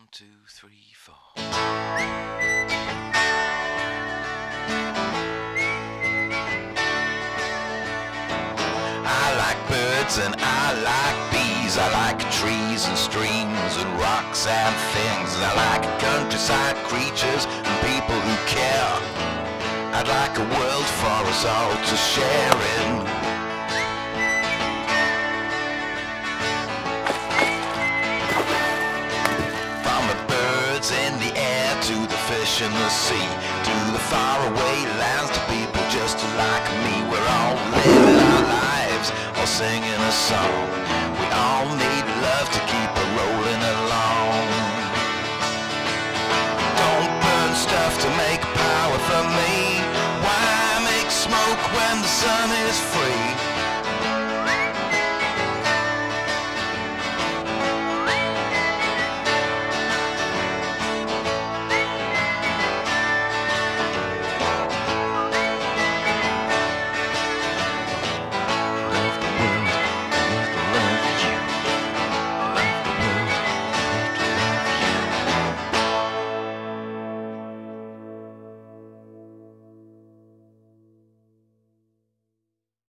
1, 2, 3, 4. I like birds and I like bees. I like trees and streams and rocks and things. I like countryside creatures and people who care. I'd like a world for us all to share in. From the birds in the air to the fish in the sea, to the faraway lands, to people just like me. We're all living our lives, all singing a song. We all need love to keep